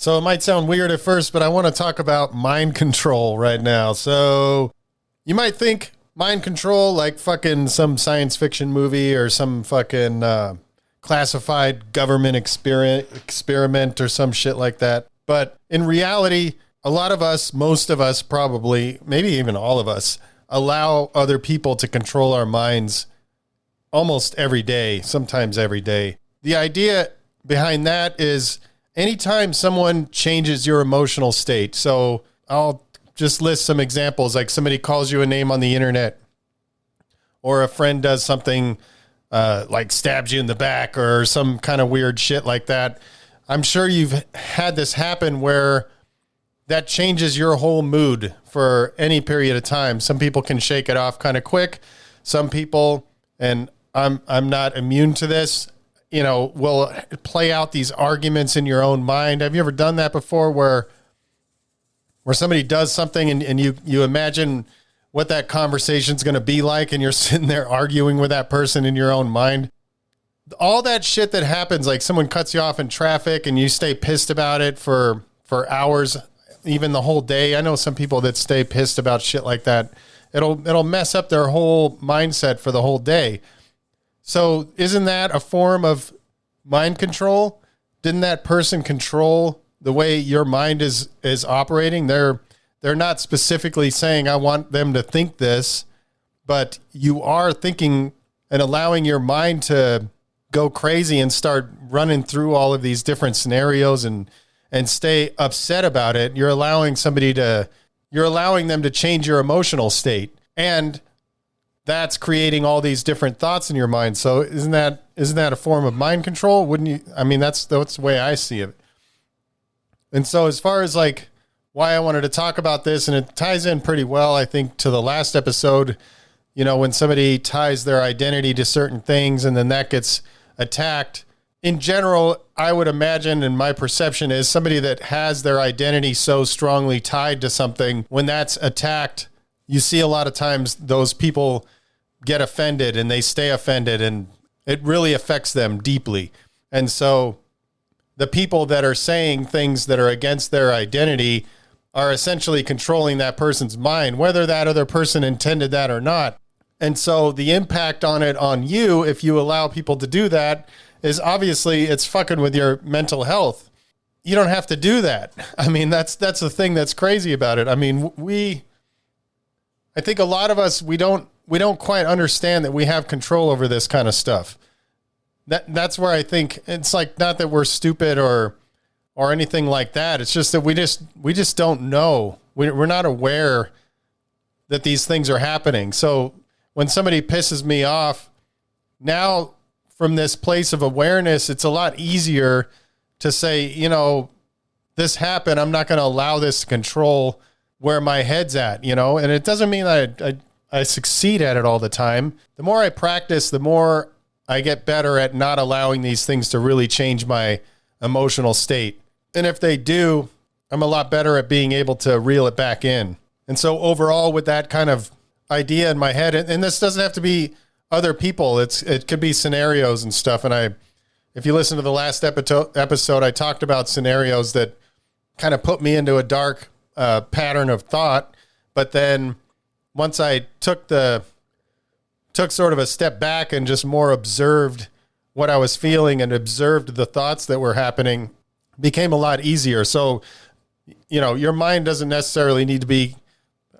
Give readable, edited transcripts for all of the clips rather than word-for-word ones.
So it might sound weird at first, but I want to talk about mind control right now. So you might think mind control like fucking some science fiction movie or some fucking classified government experiment or some shit like that. But in reality, a lot of us, most of us probably, maybe even all of us, allow other people to control our minds almost every day, sometimes every day. The idea behind that is anytime someone changes your emotional state. So I'll just list some examples, like somebody calls you a name on the internet, or a friend does something like stabs you in the back or some kind of weird shit like that. I'm sure you've had this happen where that changes your whole mood for any period of time. Some people can shake it off kind of quick. Some people, and I'm not immune to this, you know, will play out these arguments in your own mind. Have you ever done that before where somebody does something and you imagine what that conversation's going to be like and you're sitting there arguing with that person in your own mind? All that shit that happens, like someone cuts you off in traffic and you stay pissed about it for hours, even the whole day. I know some people that stay pissed about shit like that. It'll mess up their whole mindset for the whole day. So isn't that a form of mind control? Didn't that person control the way your mind is operating? They're not specifically saying, I want them to think this, but you are thinking and allowing your mind to go crazy and start running through all of these different scenarios and stay upset about it. You're allowing them to change your emotional state. And that's creating all these different thoughts in your mind. So isn't that a form of mind control? Wouldn't you? I mean, that's the way I see it. And so as far as like why I wanted to talk about this, and it ties in pretty well, I think, to the last episode, you know, when somebody ties their identity to certain things and then that gets attacked. In general, I would imagine, and my perception is somebody that has their identity so strongly tied to something, when that's attacked, you see a lot of times those people get offended and they stay offended and it really affects them deeply. And so the people that are saying things that are against their identity are essentially controlling that person's mind, whether that other person intended that or not. And so the impact on it on you, if you allow people to do that, is obviously it's fucking with your mental health. You don't have to do that. I mean, that's the thing that's crazy about it. I mean, I think a lot of us, we don't quite understand that we have control over this kind of stuff. That's where I think it's like, not that we're stupid or anything like that. It's just that we just don't know. We're not aware that these things are happening. So when somebody pisses me off, now from this place of awareness, it's a lot easier to say, you know, this happened. I'm not going to allow this to control where my head's at, you know, and it doesn't mean that I succeed at it all the time. The more I practice, the more I get better at not allowing these things to really change my emotional state. And if they do, I'm a lot better at being able to reel it back in. And so overall, with that kind of idea in my head, and this doesn't have to be other people, it could be scenarios and stuff. And if you listen to the last episode, I talked about scenarios that kind of put me into a dark pattern of thought. But then once I took sort of a step back and just more observed what I was feeling and observed the thoughts that were happening, it became a lot easier. So, you know, your mind doesn't necessarily need to be,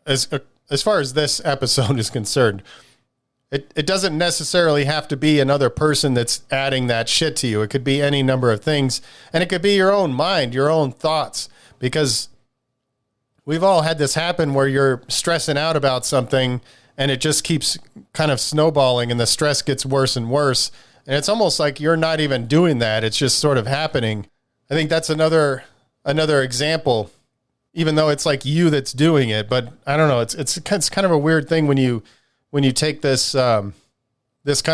as far as this episode is concerned, it doesn't necessarily have to be another person that's adding that shit to you. It could be any number of things, and it could be your own mind, your own thoughts, because we've all had this happen where you're stressing out about something and it just keeps kind of snowballing and the stress gets worse and worse. And it's almost like you're not even doing that. It's just sort of happening. I think that's another example, even though it's like you that's doing it. But I don't know. It's kind of a weird thing when you take this kind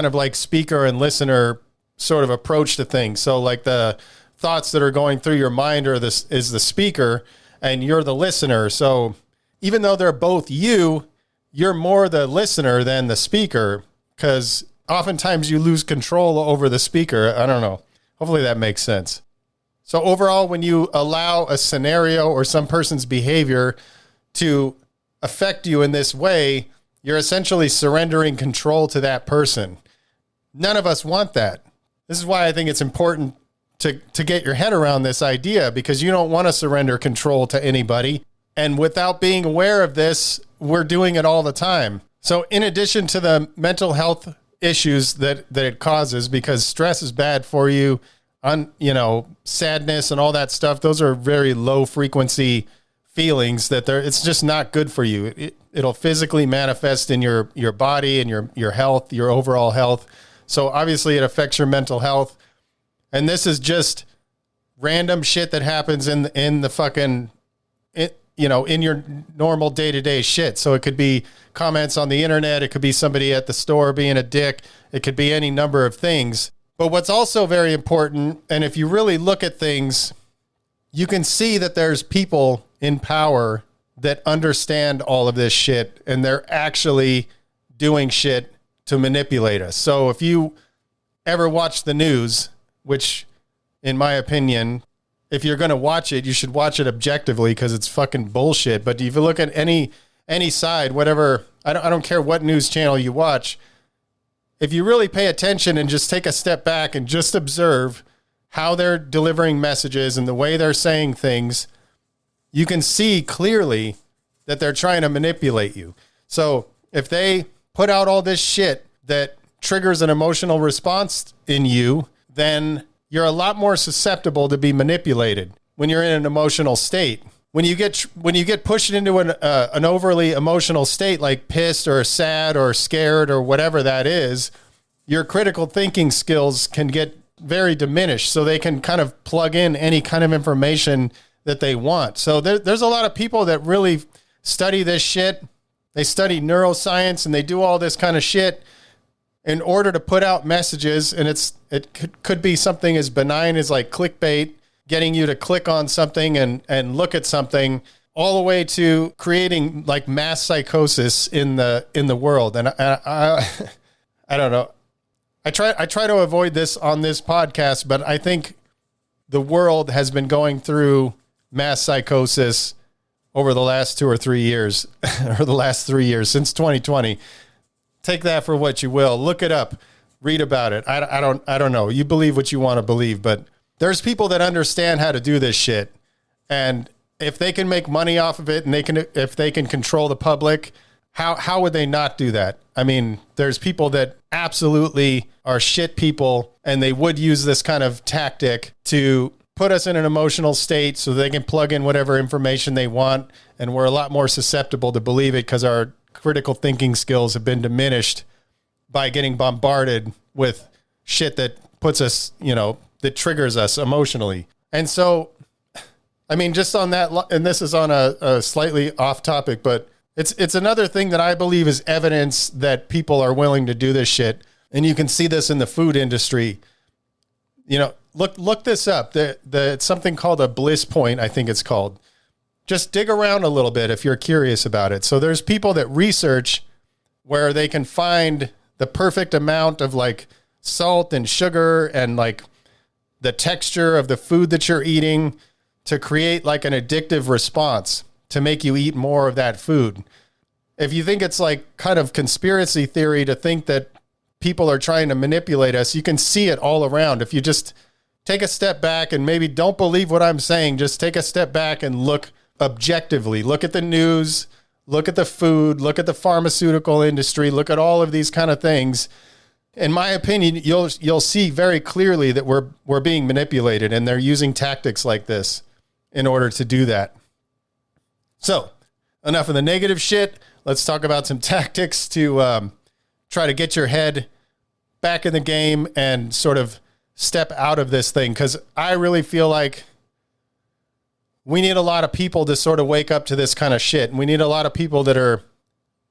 of like speaker and listener sort of approach to things. So like the thoughts that are going through your mind is the speaker and you're the listener. So even though they're both you're more the listener than the speaker, because oftentimes you lose control over the speaker. I don't know. Hopefully that makes sense. So overall, when you allow a scenario or some person's behavior to affect you in this way, you're essentially surrendering control to that person. None of us want that. This is why I think it's important to get your head around this idea, because you don't want to surrender control to anybody. And without being aware of this, we're doing it all the time. So in addition to the mental health issues that it causes, because stress is bad for you, sadness and all that stuff, those are very low frequency feelings that it's just not good for you. It'll physically manifest in your body and your health, your overall health. So obviously it affects your mental health. And this is just random shit that happens in the fucking, in your normal day-to-day shit. So it could be comments on the internet. It could be somebody at the store being a dick. It could be any number of things. But what's also very important, and if you really look at things, you can see that there's people in power that understand all of this shit, and they're actually doing shit to manipulate us. So if you ever watch the news, which in my opinion, if you're going to watch it, you should watch it objectively because it's fucking bullshit. But if you look at any side, whatever, I don't care what news channel you watch, if you really pay attention and just take a step back and just observe how they're delivering messages and the way they're saying things, you can see clearly that they're trying to manipulate you. So if they put out all this shit that triggers an emotional response in you, then you're a lot more susceptible to be manipulated when you're in an emotional state. When you get pushed into an overly emotional state, like pissed or sad or scared or whatever that is, your critical thinking skills can get very diminished. So they can kind of plug in any kind of information that they want. So there's a lot of people that really study this shit. They study neuroscience and they do all this kind of shit in order to put out messages. And it could be something as benign as like clickbait, getting you to click on something and look at something, all the way to creating like mass psychosis in the world. And I don't know. I try to avoid this on this podcast, but I think the world has been going through mass psychosis over the last 2 or 3 years, or the last 3 years since 2020. Take that for what you will. Look it up. Read about it. I don't know. You believe what you want to believe, but there's people that understand how to do this shit. And if they can make money off of it and if they can control the public, how would they not do that? I mean, there's people that absolutely are shit people, and they would use this kind of tactic to put us in an emotional state so they can plug in whatever information they want. And we're a lot more susceptible to believe it because our critical thinking skills have been diminished by getting bombarded with shit that puts us, that triggers us emotionally. And so, I mean, just on that, and this is on a slightly off topic, but it's another thing that I believe is evidence that people are willing to do this shit. And you can see this in the food industry. Look this up. It's something called a bliss point, I think it's called. Just dig around a little bit if you're curious about it. So there's people that research where they can find the perfect amount of like salt and sugar and like the texture of the food that you're eating to create like an addictive response to make you eat more of that food. If you think it's like kind of conspiracy theory to think that people are trying to manipulate us, you can see it all around. If you just take a step back and maybe don't believe what I'm saying, just take a step back and look objectively. Look at the news, look at the food, look at the pharmaceutical industry, look at all of these kind of things. In my opinion, you'll see very clearly that we're being manipulated, and they're using tactics like this in order to do that. So, enough of the negative shit. Let's talk about some tactics to try to get your head back in the game and sort of step out of this thing. Because I really feel like we need a lot of people to sort of wake up to this kind of shit. And we need a lot of people that are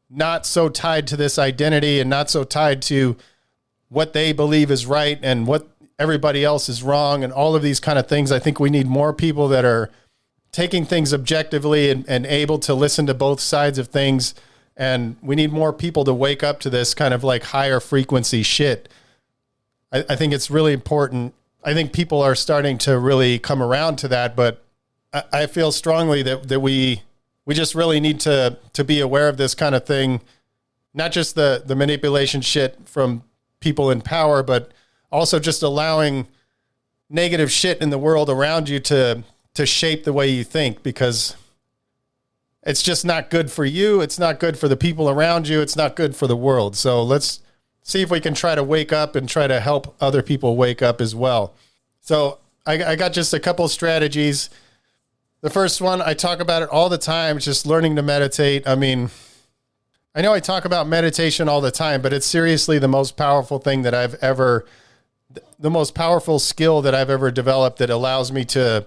not so tied to this identity and not so tied to what they believe is right and what everybody else is wrong and all of these kind of things. I think we need more people that are taking things objectively and able to listen to both sides of things. And we need more people to wake up to this kind of like higher frequency shit. I think it's really important I think people are starting to really come around to that, but I feel strongly that we just really need to be aware of this kind of thing, not just the manipulation shit from people in power, but also just allowing negative shit in the world around you to shape the way you think, because it's just not good for you. It's not good for the people around you. It's not good for the world. So let's see if we can try to wake up and try to help other people wake up as well. So I got just a couple strategies. The first one, I talk about it all the time, just learning to meditate. I mean, I know I talk about meditation all the time, but it's seriously the most powerful thing that the most powerful skill that I've ever developed that allows me to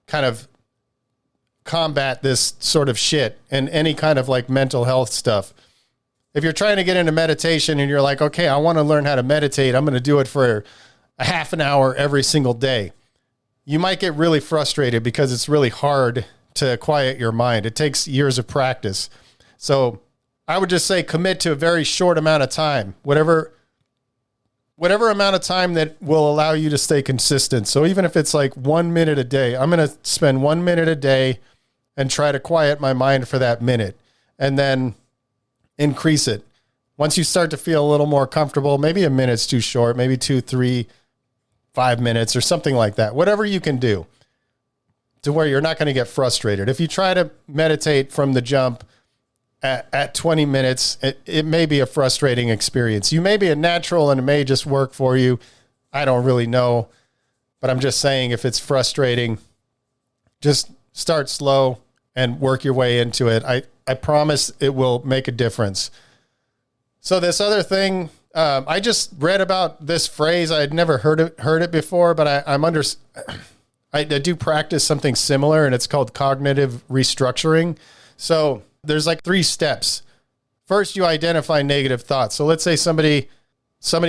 kind of combat this sort of shit and any kind of like mental health stuff. If you're trying to get into meditation and you're like, okay, I want to learn how to meditate, I'm going to do it for a half an hour every single day, you might get really frustrated because it's really hard to quiet your mind. It takes years of practice. So I would just say commit to a very short amount of time, whatever amount of time that will allow you to stay consistent. So even if it's like 1 minute a day, I'm going to spend 1 minute a day and try to quiet my mind for that minute, and then increase it. Once you start to feel a little more comfortable, maybe a minute's too short, maybe 2, 3, 5 minutes or something like that. Whatever you can do to where you're not going to get frustrated. If you try to meditate from the jump at 20 minutes, it may be a frustrating experience. You may be a natural and it may just work for you. I don't really know, but I'm just saying if it's frustrating, just start slow and work your way into it. I promise it will make a difference. So this other thing, I just read about this phrase. I had never heard it before, but I do practice something similar, and it's called cognitive restructuring. So there's like 3 steps. First, you identify negative thoughts. So let's say somebody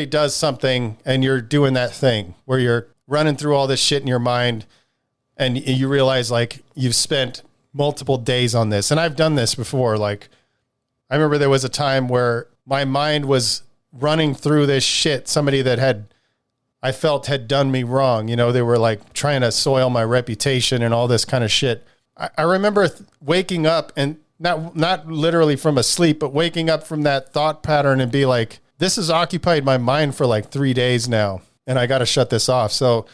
does something and you're doing that thing where you're running through all this shit in your mind and you realize like you've spent multiple days on this. And I've done this before. Like I remember there was a time where my mind was running through this shit, somebody that I felt had done me wrong. You know, they were like trying to soil my reputation and all this kind of shit. I remember waking up and not literally from a sleep, but waking up from that thought pattern and be like, this has occupied my mind for like 3 days now, and I got to shut this off. So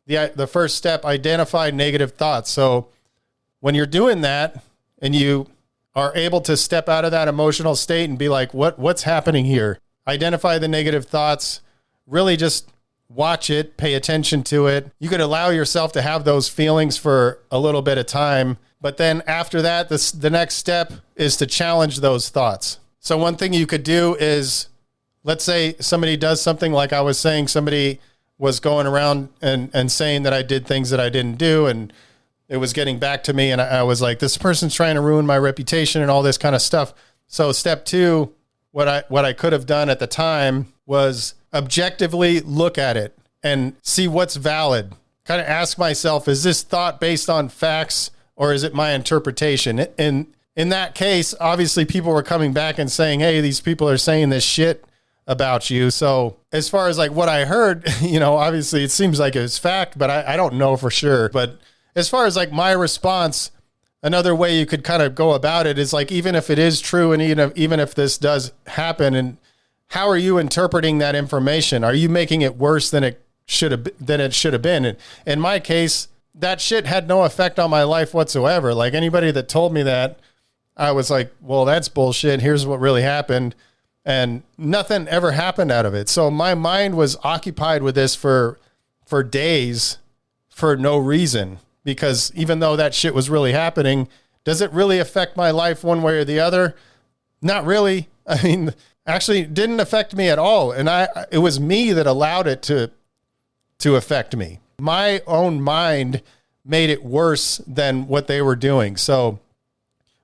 the first step, identify negative thoughts. So when you're doing that and you are able to step out of that emotional state and be like, what's happening here? Identify the negative thoughts, really just watch it, pay attention to it. You could allow yourself to have those feelings for a little bit of time. But then after that, the next step is to challenge those thoughts. So one thing you could do is, let's say somebody does something like I was saying, somebody was going around and saying that I did things that I didn't do, and it was getting back to me. And I was like, this person's trying to ruin my reputation and all this kind of stuff. So step 2, what I could have done at the time was objectively look at it and see what's valid. Kind of ask myself, is this thought based on facts or is it my interpretation? And in that case, obviously people were coming back and saying, hey, these people are saying this shit about you. So as far as like what I heard, you know, obviously it seems like it's fact, but I don't know for sure. But as far as like my response, another way you could kind of go about it is like, even if it is true and even if this does happen, and how are you interpreting that information? Are you making it worse than it should have been? And in my case, that shit had no effect on my life whatsoever. Like anybody that told me that, I was like, well, that's bullshit. Here's what really happened. And nothing ever happened out of it. So my mind was occupied with this for days for no reason, because even though that shit was really happening, does it really affect my life one way or the other? Not really. I mean, actually it didn't affect me at all. And it was me that allowed it to affect me. My own mind made it worse than what they were doing. So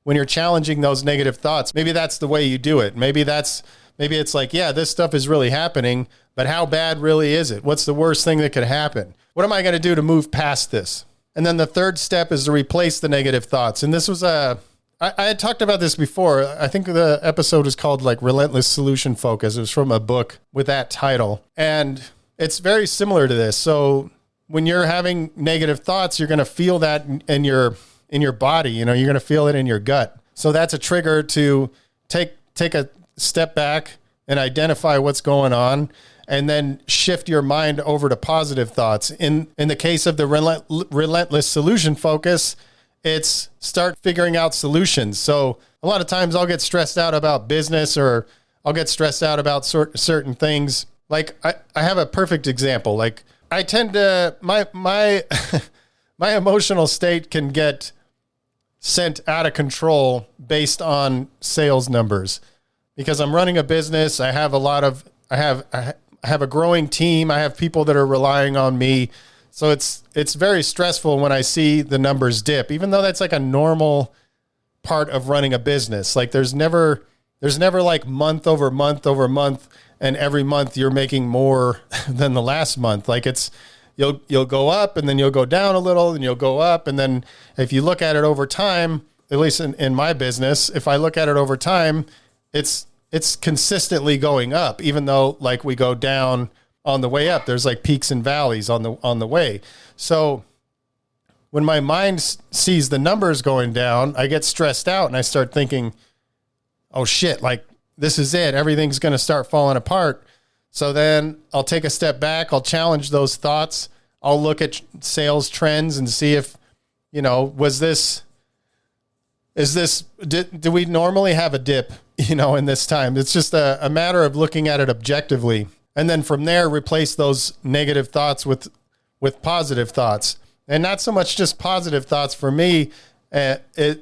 when you're challenging those negative thoughts, maybe that's the way you do it. Maybe it's like, yeah, this stuff is really happening, but how bad really is it? What's the worst thing that could happen? What am I going to do to move past this? And then the third step is to replace the negative thoughts. And this was I had talked about this before. I think the episode was called like Relentless Solution Focus. It was from a book with that title. And it's very similar to this. So when you're having negative thoughts, you're going to feel that in your body, you're going to feel it in your gut. So that's a trigger to take a step back and identify what's going on, and then shift your mind over to positive thoughts. In the case of the relentless solution focus, it's start figuring out solutions. So a lot of times I'll get stressed out about business, or I'll get stressed out about certain things. Like I have a perfect example. Like I tend to, my my emotional state can get sent out of control based on sales numbers, because I'm running a business. I have I have a growing team. I have people that are relying on me. So it's very stressful when I see the numbers dip, even though that's like a normal part of running a business. Like there's never like month over month over month, and every month you're making more than the last month. Like you'll go up, and then you'll go down a little, and you'll go up. And then if you look at it over time, at least in my business, if I look at it over time, it's consistently going up, even though like we go down on the way up. There's like peaks and valleys on the way. So when my mind sees the numbers going down, I get stressed out, and I start thinking, oh shit, like this is it. Everything's going to start falling apart. So then I'll take a step back. I'll challenge those thoughts. I'll look at sales trends and see if, do we normally have a dip, in this time? It's just a matter of looking at it objectively. And then from there, replace those negative thoughts with positive thoughts. And not so much just positive thoughts. For me,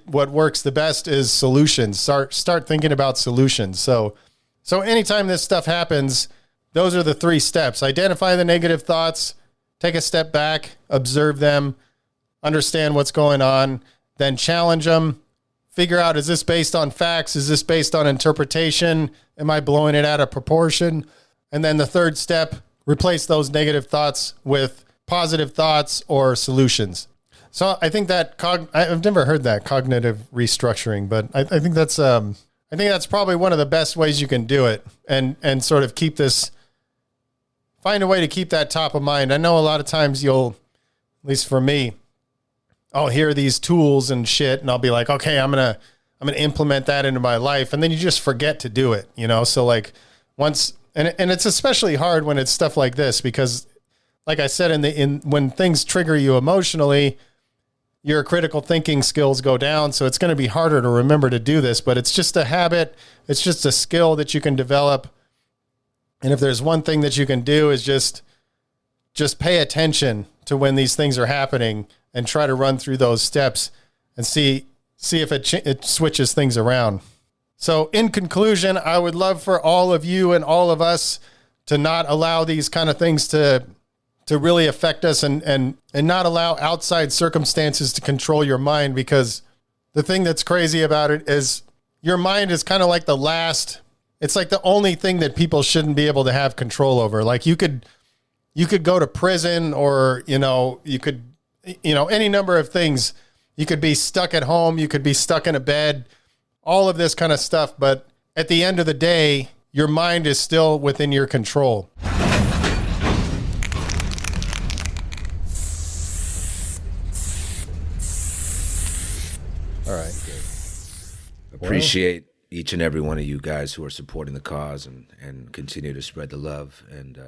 what works the best is solutions. Start thinking about solutions. So anytime this stuff happens, those are the 3 steps. Identify the negative thoughts, take a step back, observe them, understand what's going on, then challenge them, figure out, is this based on facts? Is this based on interpretation? Am I blowing it out of proportion? And then the 3rd step, replace those negative thoughts with positive thoughts or solutions. So I think that I've never heard that, cognitive restructuring, but I think that's probably one of the best ways you can do it, and sort of find a way to keep that top of mind. I know a lot of times at least for me, I'll hear these tools and shit, and I'll be like, okay, I'm gonna implement that into my life, and then you just forget to do it, So like once, and it's especially hard when it's stuff like this, because like I said, when things trigger you emotionally, your critical thinking skills go down. So it's going to be harder to remember to do this, but it's just a habit. It's just a skill that you can develop. And if there's one thing that you can do is just pay attention to when these things are happening, and try to run through those steps and see if it switches things around. So in conclusion, I would love for all of you and all of us to not allow these kind of things to really affect us, and not allow outside circumstances to control your mind, because the thing that's crazy about it is your mind is kind of like it's like the only thing that people shouldn't be able to have control over. Like you could go to prison, or, you could, any number of things. You could be stuck at home. You could be stuck in a bed, all of this kind of stuff. But at the end of the day, your mind is still within your control. All right. Good. Appreciate each and every one of you guys who are supporting the cause and continue to spread the love. And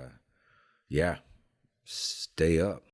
stay up.